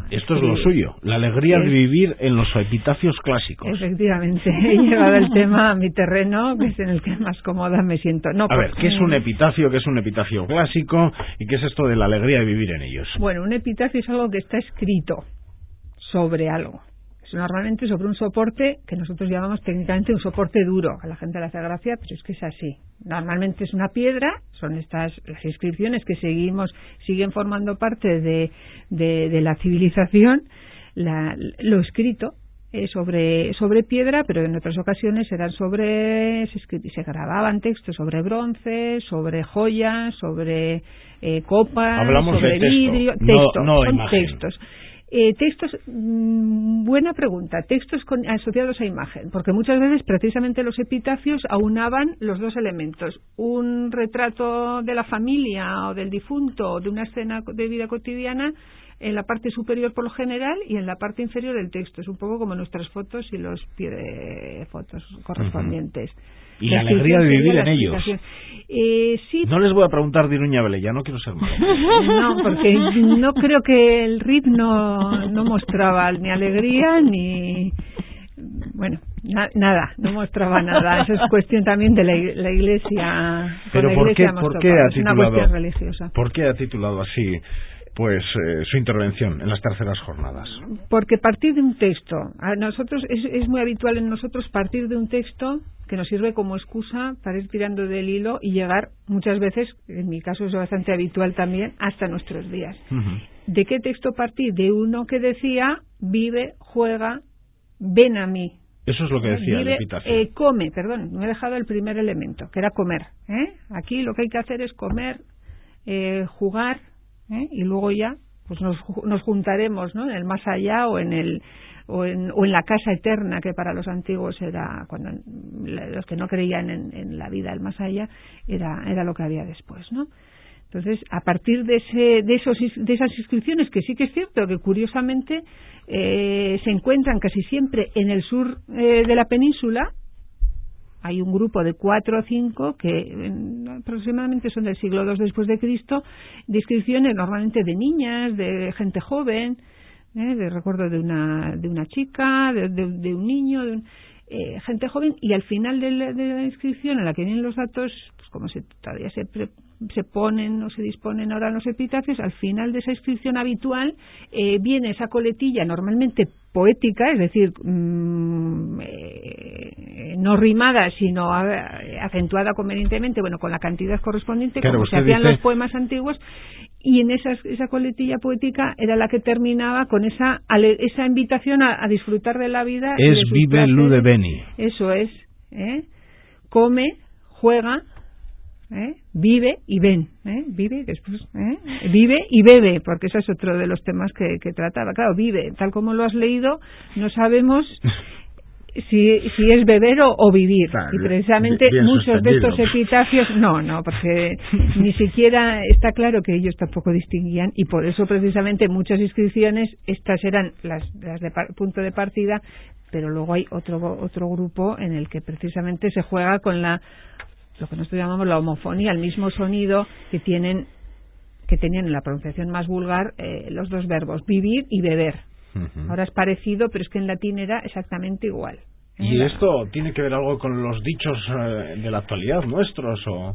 Esto es lo suyo, la alegría de vivir en los epitafios clásicos. Efectivamente, he llevado el tema a mi terreno, que es en el que más cómoda me siento. A ver, ¿qué es un epitafio? ¿Qué es un epitafio clásico? ¿Y qué es esto de la alegría de vivir en ellos? Bueno, un epitafio es algo que está escrito sobre algo. Es normalmente sobre un soporte que nosotros llamamos técnicamente un soporte duro. A la gente le hace gracia, pero es que es así. Normalmente es una piedra, son las inscripciones que siguen formando parte de la civilización, lo escrito sobre piedra, pero en otras ocasiones se grababan textos sobre bronce, sobre joyas, sobre copas, hablamos sobre de vidrio, textos. Textos, buena pregunta, textos asociados a imagen, porque muchas veces precisamente los epitafios aunaban los dos elementos, un retrato de la familia o del difunto o de una escena de vida cotidiana en la parte superior por lo general y en la parte inferior del texto. Es un poco como nuestras fotos y los pie de fotos correspondientes. Y la alegría de vivir en ellos. Sí. No les voy a preguntar de Iruña Velella, no quiero ser malo. No, porque no creo que el RIP no mostraba ni alegría ni... Bueno, nada, no mostraba nada. Eso es cuestión también de la Iglesia. Pero ¿por qué ha titulado? Es una cuestión religiosa. ¿Por qué ha titulado así su intervención en las terceras jornadas? Porque partir de un texto, a nosotros es muy habitual en nosotros partir de un texto que nos sirve como excusa para ir tirando del hilo y llegar muchas veces, en mi caso es bastante habitual también, hasta nuestros días. ¿De qué texto partir? De uno que decía: vive, juega, ven a mí. Eso es lo que decía el epitafio. Come, perdón, me he dejado el primer elemento, que era comer. Aquí lo que hay que hacer es comer, jugar, y luego ya pues nos juntaremos, ¿no?, en el más allá o en la casa eterna, que para los antiguos era, cuando los que no creían en la vida del más allá, era lo que había después, ¿no? Entonces, a partir de esas inscripciones, que sí que es cierto que curiosamente se encuentran casi siempre en el sur de la península. Hay un grupo de 4 o 5 que aproximadamente son del siglo II después de Cristo, de inscripciones normalmente de niñas, de gente joven, de recuerdo de una chica, de un niño, gente joven, y al final de la inscripción, en la que vienen los datos, pues como todavía se ponen o se disponen ahora los epitafios, al final de esa inscripción habitual viene esa coletilla normalmente poética, es decir, no rimada, sino acentuada convenientemente, con la cantidad correspondiente, claro, como se hacían los poemas antiguos, y en esa coletilla poética era la que terminaba con esa invitación a disfrutar de la vida. Es vive lude beni. Eso es, come, juega, vive y ven, vive y después vive y bebe, porque ese es otro de los temas que trataba. Claro, vive, tal como lo has leído, no sabemos si es beber o vivir. Claro, y precisamente bien muchos de estos suspendido. epitafios, no, porque ni siquiera está claro que ellos tampoco distinguían, y por eso precisamente muchas inscripciones, estas eran las de punto de partida, pero luego hay otro grupo en el que precisamente se juega con lo que nosotros llamamos la homofonía, el mismo sonido que tenían en la pronunciación más vulgar los dos verbos, vivir y beber. Uh-huh. Ahora es parecido, pero es que en latín era exactamente igual. ¿Y esto tiene que ver algo con los dichos de la actualidad nuestros o...?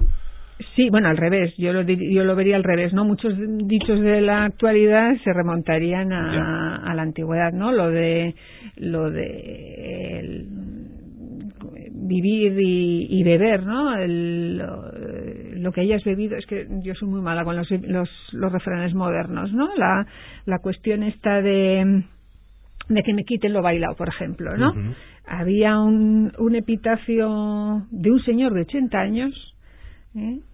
Sí, bueno, al revés. Yo lo vería al revés, ¿no? Muchos dichos de la actualidad se remontarían a la antigüedad, ¿no? Lo de vivir y beber, ¿no? Lo que hayas bebido, es que yo soy muy mala con los refranes modernos, ¿no? La cuestión esta de que me quiten lo bailado, por ejemplo, ¿no? Uh-huh. Había un epitafio de un señor de 80 años,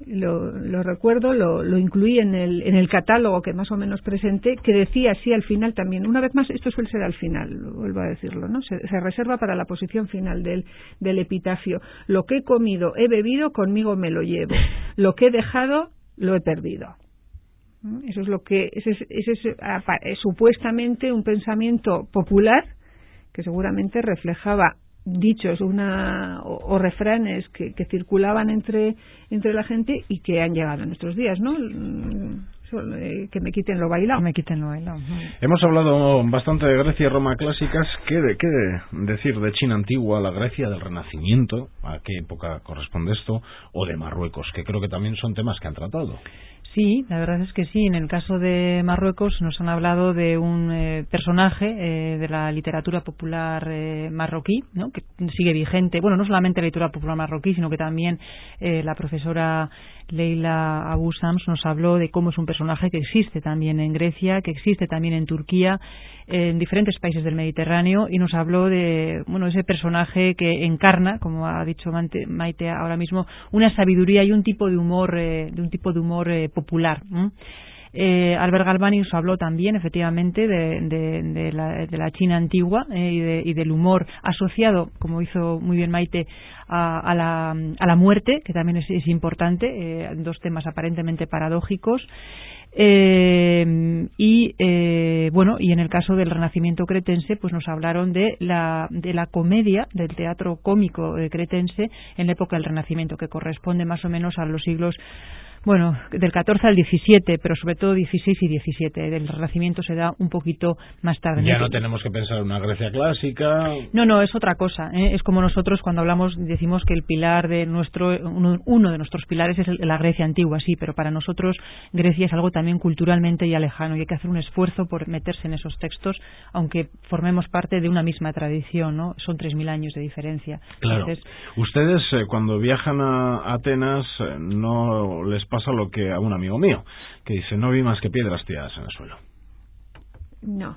lo recuerdo, lo incluí en el catálogo que más o menos presenté, que decía así al final también, una vez más, esto suele ser al final, vuelvo a decirlo, ¿no? Se reserva para la posición final del epitafio. Lo que he comido, he bebido, conmigo me lo llevo. Lo que he dejado, lo he perdido. Eso es lo que ese es supuestamente un pensamiento popular que seguramente reflejaba dichos o refranes que circulaban entre la gente y que han llegado a nuestros días, ¿no? Que me quiten lo bailado. Que me quiten lo bailado. Hemos hablado bastante de Grecia y Roma clásicas. ¿Qué decir de China antigua, la Grecia del Renacimiento? ¿A qué época corresponde esto? O de Marruecos, que creo que también son temas que han tratado. Sí, la verdad es que sí. En el caso de Marruecos nos han hablado de un personaje de la literatura popular marroquí, ¿no? Que sigue vigente. Bueno, no solamente la literatura popular marroquí, sino que también la profesora Leila Abu Sams nos habló de cómo es un personaje que existe también en Grecia, que existe también en Turquía, en diferentes países del Mediterráneo, y nos habló de ese personaje que encarna, como ha dicho Maite ahora mismo, una sabiduría y un tipo de humor popular. Albert Galvani nos habló también efectivamente de la China antigua y del humor asociado, como hizo muy bien Maite, a la muerte, que también es importante, dos temas aparentemente paradójicos. Y en el caso del Renacimiento cretense, pues nos hablaron de la comedia, del teatro cómico cretense en la época del Renacimiento, que corresponde más o menos a los siglos del 14 al 17, pero sobre todo 16 y 17. El Renacimiento se da un poquito más tarde. Ya no tenemos que pensar en una Grecia clásica. No, es otra cosa. Es como nosotros cuando decimos que el pilar de uno de nuestros pilares es la Grecia antigua, sí, pero para nosotros Grecia es algo también culturalmente ya lejano y hay que hacer un esfuerzo por meterse en esos textos, aunque formemos parte de una misma tradición, ¿no? Son 3.000 años de diferencia. Claro. Entonces, ustedes cuando viajan a Atenas no les pasa lo que a un amigo mío, que dice, no vi más que piedras tiradas en el suelo. No,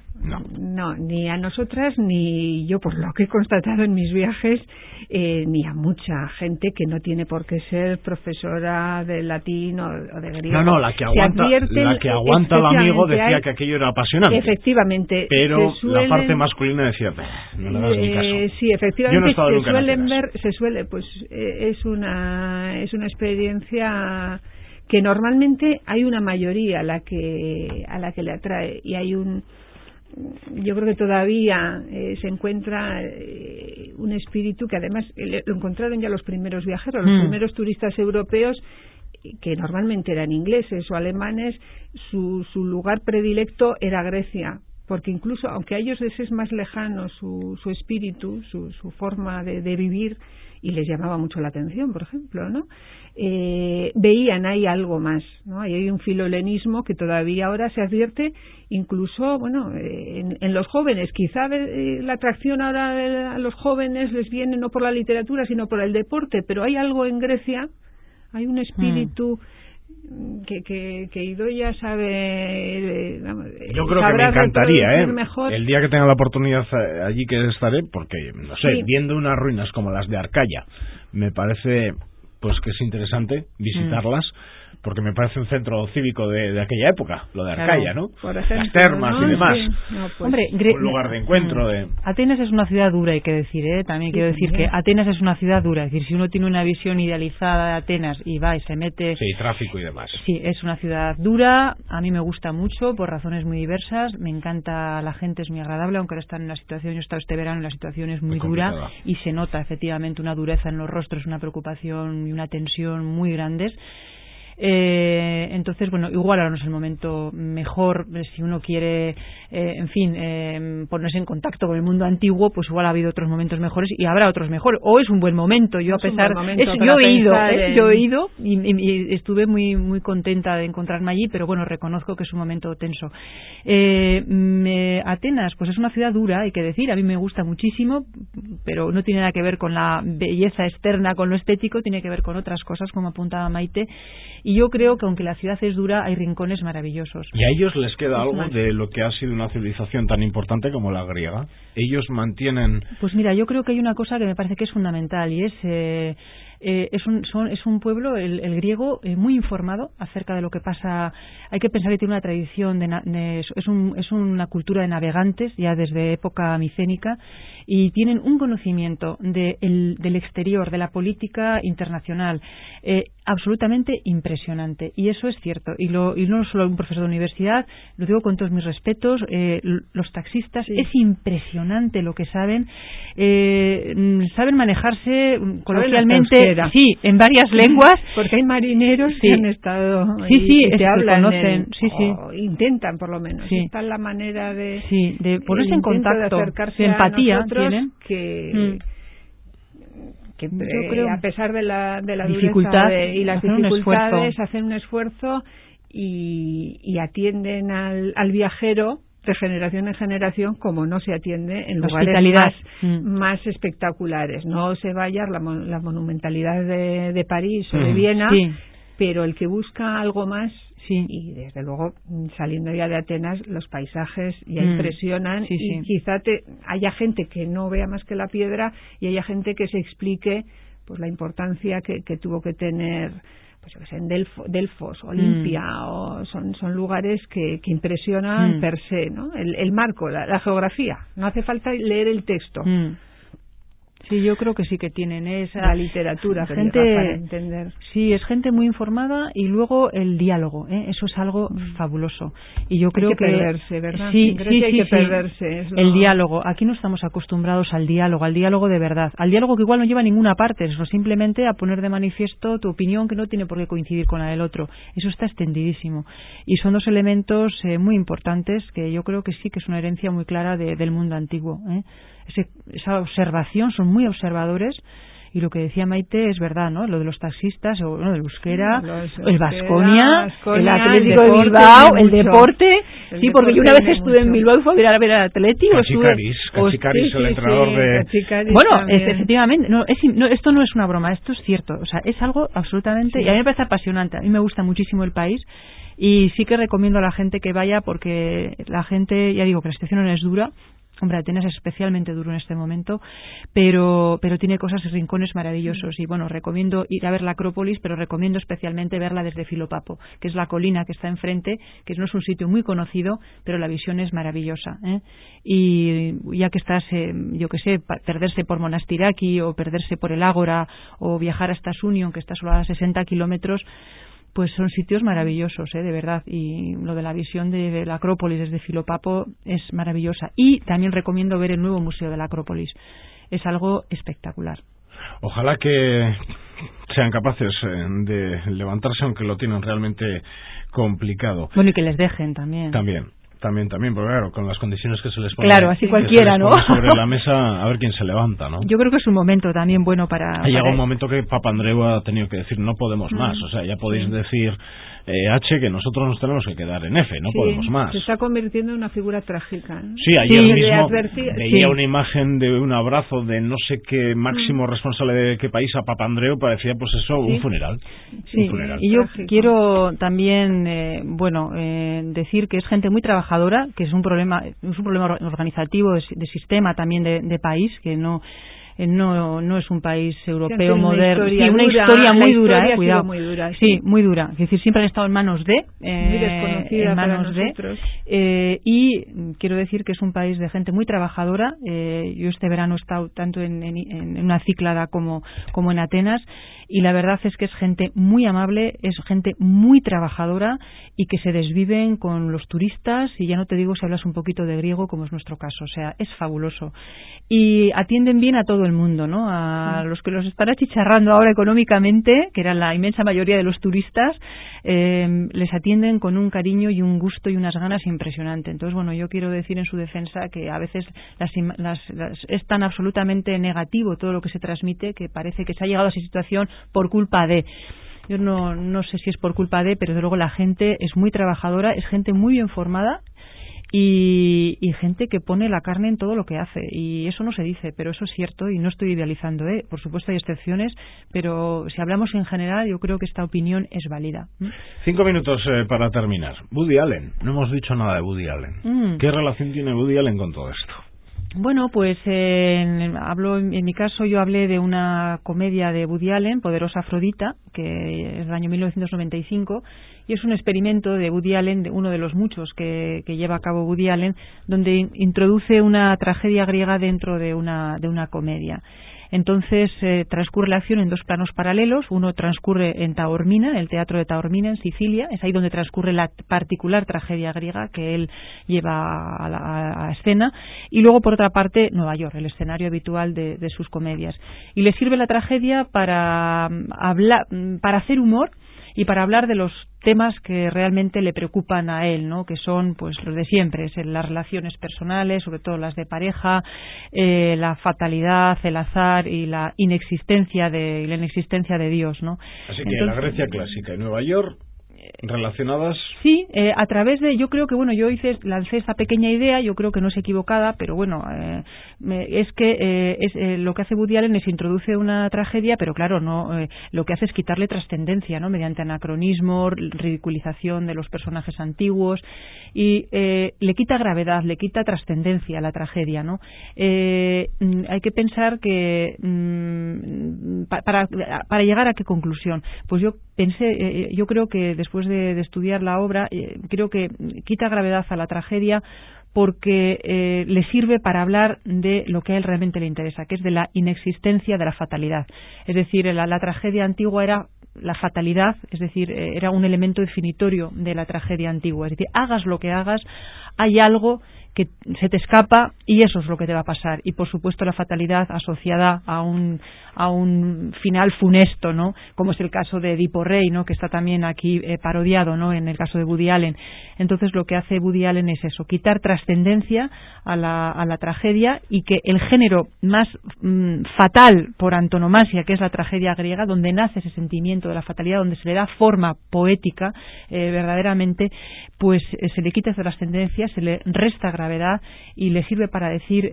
ni a nosotras, ni yo, por lo que he constatado en mis viajes, ni a mucha gente que no tiene por qué ser profesora de latín o de griego. No, la que aguanta al amigo decía que aquello era apasionante. Efectivamente. Pero la parte masculina decía, no le das ni caso. Sí, efectivamente, se suele, es una experiencia que normalmente hay una mayoría a la que le atrae, y yo creo que todavía se encuentra un espíritu que además lo encontraron ya los primeros viajeros, los primeros turistas europeos, que normalmente eran ingleses o alemanes. Su lugar predilecto era Grecia, porque incluso aunque a ellos les es más lejano su espíritu, su forma de vivir, y les llamaba mucho la atención, por ejemplo, ¿no? Veían ahí algo más, ¿no? Ahí hay un filohelenismo que todavía ahora se advierte, incluso, en los jóvenes. Quizá la atracción ahora a los jóvenes les viene no por la literatura, sino por el deporte, pero hay algo en Grecia, hay un espíritu que Idoia sabe. Yo creo que me encantaría, mejor. El día que tenga la oportunidad allí, que estaré, porque no sé, sí, viendo unas ruinas como las de Arcaya, me parece que es interesante visitarlas, porque me parece un centro cívico de aquella época, lo de Arcaia, ¿no? Por ejemplo, las termas, ¿no? Y demás. Sí. No, pues, Hombre, un lugar de encuentro. Atenas es una ciudad dura, hay que decir, también quiero decir que Atenas es una ciudad dura, es decir, si uno tiene una visión idealizada de Atenas y va y se mete... Sí, tráfico y demás. Sí, es una ciudad dura, a mí me gusta mucho por razones muy diversas, me encanta, la gente es muy agradable, aunque ahora están en la situación, yo he estado este verano en la situación es muy dura y se nota efectivamente una dureza en los rostros, una preocupación y una tensión muy grandes. Entonces, bueno, igual ahora no es el momento mejor si uno quiere, ponerse en contacto con el mundo antiguo, pues igual ha habido otros momentos mejores y habrá otros mejores, o es un buen momento. Yo he ido y estuve muy muy contenta de encontrarme allí, pero bueno, reconozco que es un momento tenso. Atenas, pues es una ciudad dura, hay que decir, a mí me gusta muchísimo, pero no tiene nada que ver con la belleza externa, con lo estético, tiene que ver con otras cosas, como apuntaba Maite. Y yo creo que aunque la ciudad es dura, hay rincones maravillosos. ¿Y a ellos les queda algo de lo que ha sido una civilización tan importante como la griega? ¿Ellos mantienen...? Pues mira, yo creo que hay una cosa que me parece que es fundamental y es un pueblo, el griego, muy informado acerca de lo que pasa. Hay que pensar que tiene una tradición, es una cultura de navegantes ya desde época micénica, y tienen un conocimiento del exterior, de la política internacional, absolutamente impresionante. Y eso es cierto. Y no solo un profesor de universidad, lo digo con todos mis respetos, los taxistas, es impresionante lo que saben. Saben manejarse coloquialmente, sí, en varias lenguas, porque hay marineros que han estado y te hablan, conocen, intentan por lo menos. Sí. Está la manera de ponerse en contacto, de acercarse empatía a nosotros, tienen. Que yo creo, a pesar de la dificultad y las dificultades, hacen un esfuerzo y atienden al viajero de generación en generación como no se atiende en lugares más espectaculares. No se vaya la monumentalidad de París o de Viena, pero el que busca algo más, y desde luego saliendo ya de Atenas los paisajes ya impresionan, y quizá haya gente que no vea más que la piedra y haya gente que se explique pues la importancia que tuvo que tener, pues yo que sé, en Delfos, Olimpia, o son lugares que impresionan per se, ¿no? El marco, la geografía, no hace falta leer el texto. Sí, yo creo que sí que tienen esa la literatura gente para entender. Sí, es gente muy informada, y luego el diálogo, eso es algo fabuloso. Y yo creo hay que perderse, ¿verdad? Sí, hay que perderse. El diálogo. Aquí no estamos acostumbrados al diálogo de verdad, al diálogo que igual no lleva a ninguna parte, sino simplemente a poner de manifiesto tu opinión que no tiene por qué coincidir con la del otro. Eso está extendidísimo. Y son dos elementos muy importantes que yo creo que sí que es una herencia muy clara del mundo antiguo. Esa observación, son muy observadores, y lo que decía Maite es verdad, ¿no? Lo de los taxistas, o del euskera, el Baskonia, el Atlético de Bilbao, el deporte. Sí, porque yo una vez estuve en Bilbao y fui a ver al Atlético. Cachicaris, el entrenador de... Bueno, efectivamente, esto no es una broma, esto es cierto. O sea, es algo absolutamente... Y a mí me parece apasionante, a mí me gusta muchísimo el país, y sí que recomiendo a la gente que vaya, porque la gente, ya digo que la situación no es dura. Hombre, Atenas es especialmente duro en este momento, pero tiene cosas y rincones maravillosos. Y bueno, recomiendo ir a ver la Acrópolis, pero recomiendo especialmente verla desde Filopapo, que es la colina que está enfrente, que no es un sitio muy conocido, pero la visión es maravillosa. Y ya que estás, yo que sé, perderse por Monastiraki, o perderse por el Ágora, o viajar hasta Sunion, que está solo a 60 kilómetros, pues son sitios maravillosos, de verdad. Y lo de la visión de la Acrópolis desde Filopapo es maravillosa. Y también recomiendo ver el nuevo museo de la Acrópolis. Es algo espectacular. Ojalá que sean capaces de levantarse, aunque lo tienen realmente complicado. Bueno, y que les dejen también. También, porque claro, con las condiciones que se les pone, claro, así cualquiera, ¿no? Sobre la mesa, a ver quién se levanta, ¿no? Yo creo que es un momento también bueno para... Ha llegado un momento que Papandreou ha tenido que decir, no podemos más. O sea, ya podéis decir, H, que nosotros nos tenemos que quedar en F, no podemos más. Se está convirtiendo en una figura trágica, ¿no? Sí, ayer mismo veía una imagen de un abrazo de no sé qué máximo responsable de qué país a Papandreou, parecía pues eso, un funeral. Sí, un funeral. Y yo quiero también, decir que es gente muy trabajadora, que es un problema organizativo, de sistema también de país, que no... no es un país europeo moderno. Una historia muy dura, cuidado. Muy dura, sí, muy dura. Es decir, siempre han estado en manos de, muy desconocida en para manos nosotros. Y quiero decir que es un país de gente muy trabajadora. Yo este verano he estado tanto en una Cíclada como en Atenas, y la verdad es que es gente muy amable, es gente muy trabajadora y que se desviven con los turistas, y ya no te digo si hablas un poquito de griego, como es nuestro caso. O sea, es fabuloso. Y atienden bien a todo el mundo, ¿no? A los que los están achicharrando ahora económicamente, que eran la inmensa mayoría de los turistas, les atienden con un cariño y un gusto y unas ganas impresionantes. Entonces, bueno, yo quiero decir en su defensa que a veces es tan absolutamente negativo todo lo que se transmite, que parece que se ha llegado a esa situación por culpa de... Yo no sé si es por culpa de, pero desde luego la gente es muy trabajadora, es gente muy bien formada y gente que pone la carne en todo lo que hace. Y eso no se dice, pero eso es cierto, y no estoy idealizando. Por supuesto hay excepciones, pero si hablamos en general, yo creo que esta opinión es válida. 5 minutos para terminar. Woody Allen. No hemos dicho nada de Woody Allen. ¿Qué relación tiene Woody Allen con todo esto? Bueno, pues en mi caso yo hablé de una comedia de Woody Allen, Poderosa Afrodita, que es del año 1995, y es un experimento de Woody Allen, de uno de los muchos que lleva a cabo Woody Allen, donde introduce una tragedia griega dentro de una comedia. Entonces transcurre la acción en dos planos paralelos. Uno transcurre en Taormina, el teatro de Taormina en Sicilia. Es ahí donde transcurre la particular tragedia griega que él lleva a escena. Y luego, por otra parte, Nueva York, el escenario habitual de sus comedias. Y le sirve la tragedia para hacer humor y para hablar de los temas que realmente le preocupan a él, ¿no? Que son pues los de siempre, las relaciones personales, sobre todo las de pareja, la fatalidad, el azar y la inexistencia de Dios, ¿no? Así que la Grecia clásica y Nueva York relacionadas. Sí, a través de, yo creo que, bueno, lancé esta pequeña idea, yo creo que no es equivocada, pero bueno, es que lo que hace Woody Allen es introduce una tragedia, pero claro, no, lo que hace es quitarle trascendencia, ¿no? Mediante anacronismo, ridiculización de los personajes antiguos, y le quita gravedad, le quita trascendencia a la tragedia, ¿no? Hay que pensar que para llegar a qué conclusión, pues yo creo que después de estudiar la obra, creo que quita gravedad a la tragedia porque le sirve para hablar de lo que a él realmente le interesa, que es de la inexistencia de la fatalidad. Es decir, la tragedia antigua era la fatalidad, es decir, era un elemento definitorio de la tragedia antigua. Es decir, hagas lo que hagas, hay algo que se te escapa y eso es lo que te va a pasar. Y por supuesto la fatalidad asociada a un final funesto, ¿no? Como es el caso de Edipo Rey, ¿no? Que está también aquí parodiado, ¿no? En el caso de Woody Allen. Entonces lo que hace Woody Allen es eso, quitar trascendencia a la tragedia, y que el género más fatal por antonomasia, que es la tragedia griega, donde nace ese sentimiento de la fatalidad, donde se le da forma poética verdaderamente, pues se le quita esa trascendencia, se le resta gravedad y le sirve para decir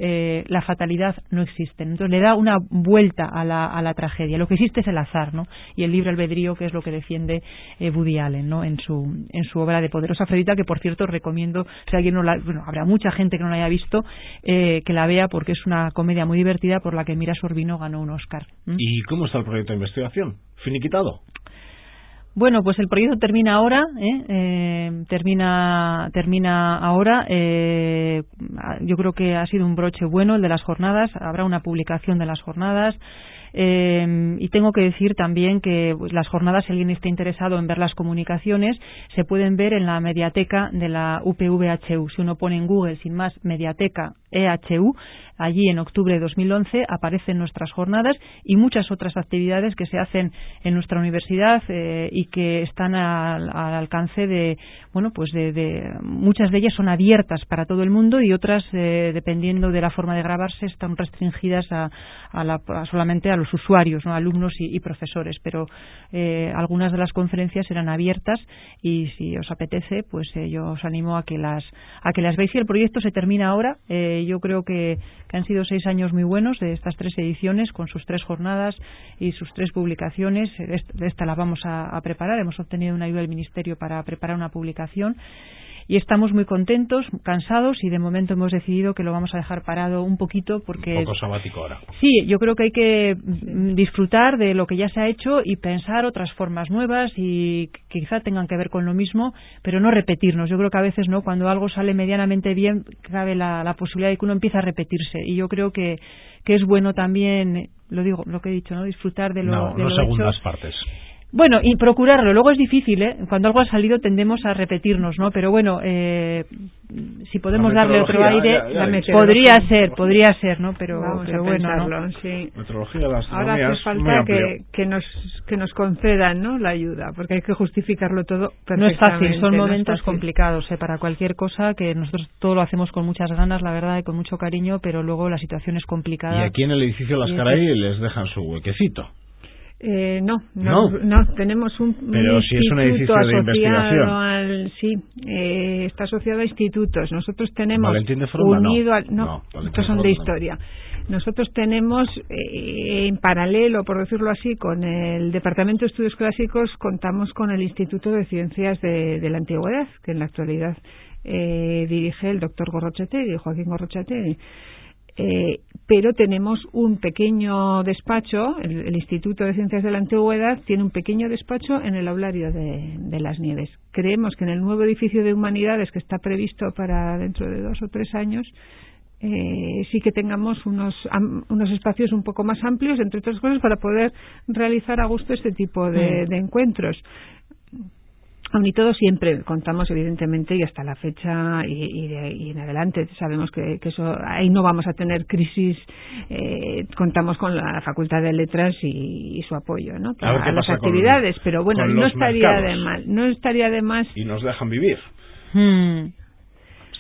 la fatalidad no existe. Entonces le da una vuelta a la tragedia. Lo que existe es el azar, ¿no? Y el libre albedrío, que es lo que defiende Woody Allen, ¿no? En su obra de Poderosa Afrodita, que por cierto recomiendo, si alguien habrá mucha gente que no la haya visto, que la vea, porque es una comedia muy divertida por la que Mira Sorvino ganó un Oscar. ¿Y cómo está el proyecto de investigación? ¿Finiquitado? Bueno, pues el proyecto termina ahora, termina ahora. Yo creo que ha sido un broche bueno el de las jornadas. Habrá una publicación de las jornadas. Y tengo que decir también que las jornadas, si alguien está interesado en ver las comunicaciones, se pueden ver en la mediateca de la UPV-HU. Si uno pone en Google, sin más, mediateca EHU, allí en octubre de 2011 aparecen nuestras jornadas y muchas otras actividades que se hacen en nuestra universidad y que están al alcance de, bueno, pues de muchas de ellas son abiertas para todo el mundo, y otras, dependiendo de la forma de grabarse, están restringidas solamente a los usuarios, ¿no? Alumnos y profesores, pero algunas de las conferencias eran abiertas, y si os apetece, pues yo os animo a que las veáis. Y el proyecto se termina ahora. Yo creo que han sido 6 años muy buenos de estas 3 ediciones, con sus 3 jornadas y sus 3 publicaciones. Esta la vamos a preparar. Hemos obtenido una ayuda del Ministerio para preparar una publicación. y estamos muy contentos, cansados, y de momento hemos decidido que lo vamos a dejar parado un poquito porque... Un poco sabático ahora. Sí, yo creo que hay que disfrutar de lo que ya se ha hecho y pensar otras formas nuevas y que quizá tengan que ver con lo mismo, pero no repetirnos. Yo creo que a veces, ¿no?, cuando algo sale medianamente bien, cabe la posibilidad de que uno empiece a repetirse, y yo creo que es bueno también, lo digo, lo que he dicho, ¿no?, disfrutar de lo no hecho. segundas partes. Bueno, y procurarlo. Luego es difícil, ¿eh? Cuando algo ha salido tendemos a repetirnos, ¿no? Pero bueno, si podemos darle otro aire, podría ser, ¿no? Pero bueno, ¿no? Sí. Meteorología, la astronomía. Ahora hace falta que nos concedan, ¿no?, la ayuda, porque hay que justificarlo todo perfectamente. No es fácil, son momentos complicados, para cualquier cosa, que nosotros todo lo hacemos con muchas ganas, la verdad, y con mucho cariño, pero luego la situación es complicada. Y aquí en el edificio Las Caray les dejan su huequecito. No, tenemos un pero si es un edificio de investigación. Está asociado a institutos. Nosotros tenemos Valentín de Foronda, unido estos son de historia. Nosotros tenemos en paralelo, por decirlo así, con el Departamento de Estudios Clásicos, contamos con el Instituto de Ciencias de la Antigüedad, que en la actualidad dirige el doctor Joaquín Gorrochategui. Pero tenemos un pequeño despacho, el Instituto de Ciencias de la Antigüedad tiene un pequeño despacho en el aulario de Las Nieves. Creemos que en el nuevo edificio de Humanidades, que está previsto para dentro de 2 o 3 años, sí que tengamos unos espacios un poco más amplios, entre otras cosas, para poder realizar a gusto este tipo de encuentros. Aun y todo, siempre contamos, evidentemente, y hasta la fecha y en adelante sabemos que eso, ahí no vamos a tener crisis. Contamos con la Facultad de Letras y su apoyo, ¿no?, para las actividades, pero bueno, no estaría de más. Y nos dejan vivir.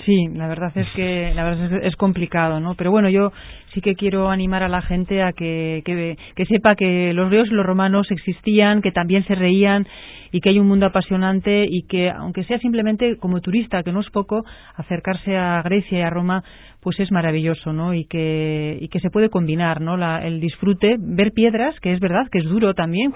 Sí, la verdad es que es complicado, ¿no? Pero bueno, yo sí que quiero animar a la gente a que sepa que los griegos y los romanos existían, que también se reían, y que hay un mundo apasionante, y que, aunque sea simplemente como turista, que no es poco, acercarse a Grecia y a Roma, pues es maravilloso, ¿no? Y que se puede combinar, ¿no?, el disfrute, ver piedras, que es verdad que es duro también,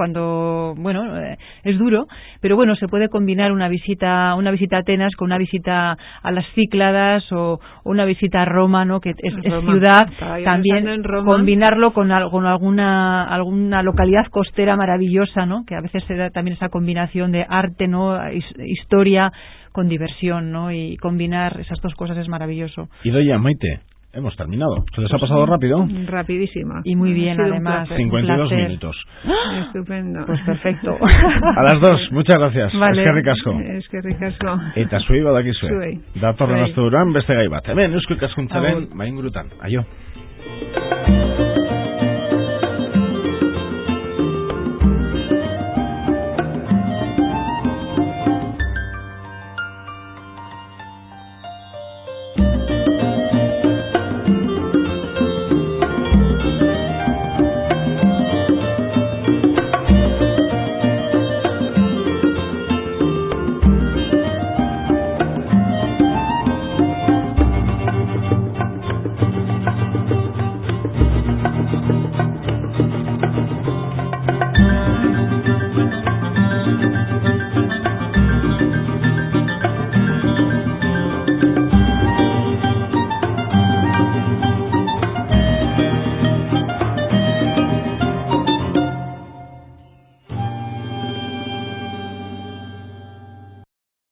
es duro, pero bueno, se puede combinar una visita a Atenas con una visita a las Cícladas o una visita a Roma, ¿no?, que es ciudad, también combinarlo con alguna localidad costera maravillosa, ¿no?, que a veces se da también esa combinación de arte, ¿no?, historia con diversión, ¿no?, y combinar esas dos cosas es maravilloso. Idoia, Maite, hemos terminado. ¿Se les ha pasado rápido? Rapidísimo. Y muy bien, además. 52 minutos. Estupendo. Pues perfecto. A las 2, muchas gracias. Vale. Eskerrik asko. Eskerrik asko. Eta zuei badakizue. Datorren asteburuan beste gai bat. Hemen Eusko Ikaskuntzaren maingurutan. Aio.